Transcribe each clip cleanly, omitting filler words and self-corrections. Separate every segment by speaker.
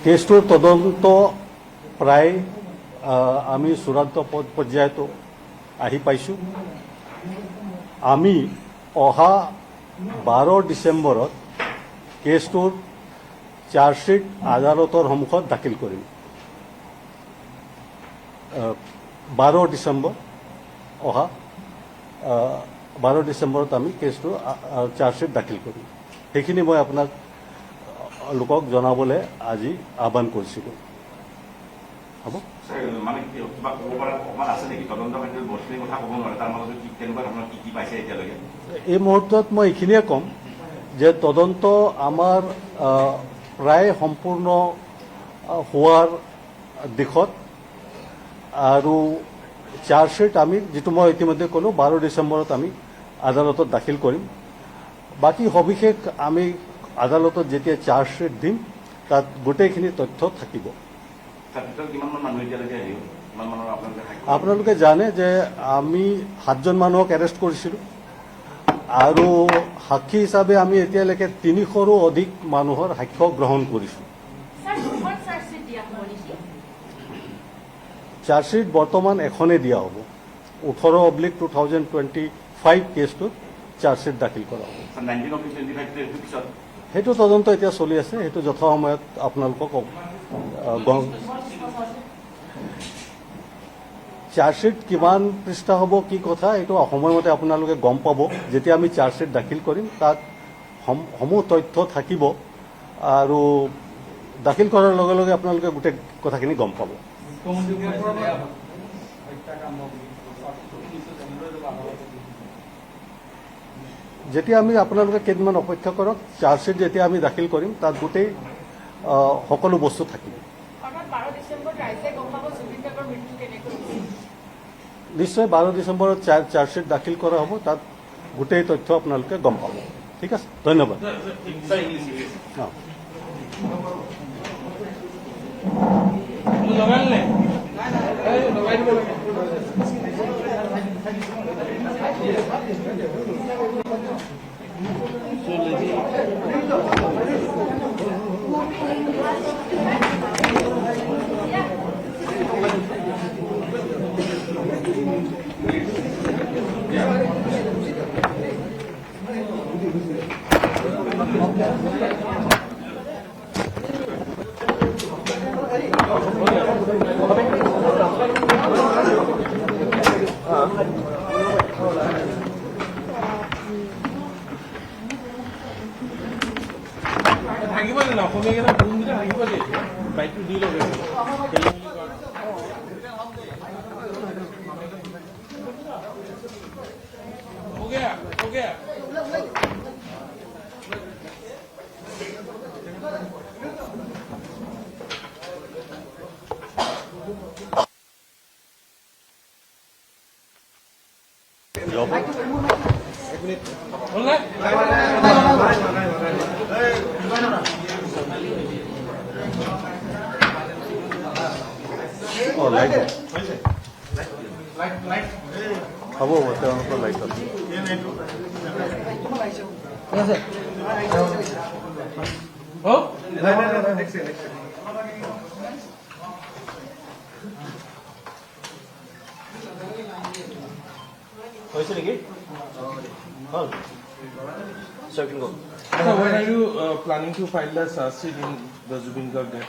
Speaker 1: কেছটোৰ তদন্ত প্ৰায় আমি চূড়ান্ত পৰ্যায়তো আহি পাইছোঁ। আমি অহা 12 ডিচেম্বৰত কেছটোৰ চাৰ্জশ্বিট আদালতৰ সন্মুখত দাখিল কৰিম। 12 ডিচেম্বৰ অহা 12 ডিচেম্বৰত আমি কেছটো চাৰ্জশ্বিট দাখিল কৰিম। সেইখিনি মই আপোনাক লোকক জনাবলৈ আজি আহ্বান কৰিছিলোঁ। হ'ব।
Speaker 2: মানে কিবা ক'ব পৰা অকণমান আছে নেকি? তদন্ত কাৰ্যত বহুতখিনি কথা ক'ব নোৱাৰে, তাৰ মাজত কি কেনেকুৱা ধৰণৰ কি পাইছে এতিয়ালৈকে?
Speaker 1: এই মুহূৰ্তত মই এইখিনিয়ে ক'ম যে তদন্ত আমাৰ প্ৰায় সম্পূৰ্ণ হোৱাৰ দিশত, আৰু চাৰ্জশ্বিট আমি যিটো মই ইতিমধ্যে ক'লোঁ 12 ডিচেম্বৰত আমি আদালতত দাখিল কৰিম। বাকী সবিশেষ আমি আদালতত যেতিয়া চাৰ্জশ্বিট দিম তাত গোটেইখিনি তথ্য থাকিব। আপোনালোকে জানে যে আমি 7জন মানুহক এৰেষ্ট কৰিছিলোঁ, আৰু সাক্ষী হিচাপে আমি এতিয়ালৈকে 300ৰো অধিক মানুহৰ সাক্ষ্য গ্ৰহণ কৰিছোঁ। চাৰ্জশ্বিট বৰ্তমান এখনেই দিয়া হ'ব। 18/2025 কেছটোত চাৰ্জশ্বিট দাখিল কৰা হ'ব। সেইটো তদন্ত এতিয়া চলি আছে, সেইটো যথাসময়ত আপোনালোকক চাৰ্জশ্বিট কিমান পৃষ্ঠা হ'ব কি কথা এইটো সময়মতে আপোনালোকে গম পাব। যেতিয়া আমি চাৰ্জশ্বিট দাখিল কৰিম তাত সমূহ তথ্য থাকিব, আৰু দাখিল কৰাৰ লগে লগে আপোনালোকে গোটেই কথাখিনি গম পাব। যেতিয়া আমি আপোনালোকে কেইদিনমান অপেক্ষা কৰক, চাৰ্জশ্বিট যেতিয়া আমি দাখিল কৰিম তাত গোটেই সকলো বস্তু থাকিব। নিশ্চয় 12 ডিচেম্বৰত চাৰ্জশ্বিট দাখিল কৰা হ'ব, তাত গোটেই তথ্য আপোনালোকে গম পাব। ঠিক আছে, ধন্যবাদ। হ'ব তেওঁলোকৰ লাইট আছে। হৈছে নেকি?
Speaker 3: So when are you planning to file the charge in the Zubin Garg death?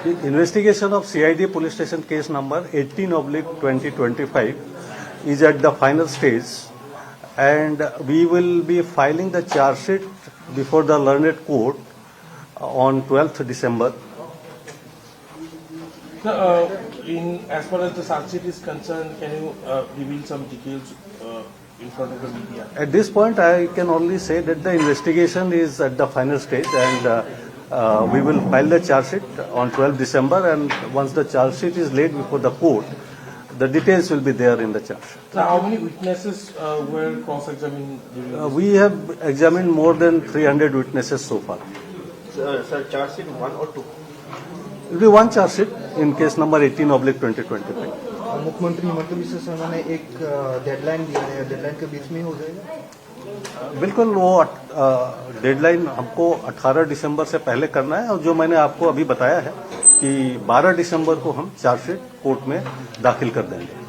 Speaker 1: The investigation of CID police station case number 18/2025 is at the final stage, and we will be filing the charge sheet before the learned court on 12th December.
Speaker 3: So, as far as the charge sheet is concerned, can you reveal some details in front of the media?
Speaker 1: At this point, I can only say that the investigation is at the final stage, and we will file the charge sheet on 12th December, and once the charge sheet is laid before the court, the details will be there in the charge sheet.
Speaker 3: So how many witnesses were cross-examined during this?
Speaker 1: We have examined more than 300 witnesses so far.
Speaker 4: Sir, charge sheet 1 or 2?
Speaker 1: It will be one charge sheet in case number 18/2025.
Speaker 4: मुख्यमंत्री हिमंत बिश्व शर्मा ने एक deadline दिया है, deadline के बीच में हो जाएगा?
Speaker 1: बिल्कुल, वो डेडलाइन हमको 18 दिसंबर से पहले करना है, और जो मैंने आपको अभी बताया है कि 12 दिसंबर को हम चार्जशीट कोर्ट में दाखिल कर देंगे।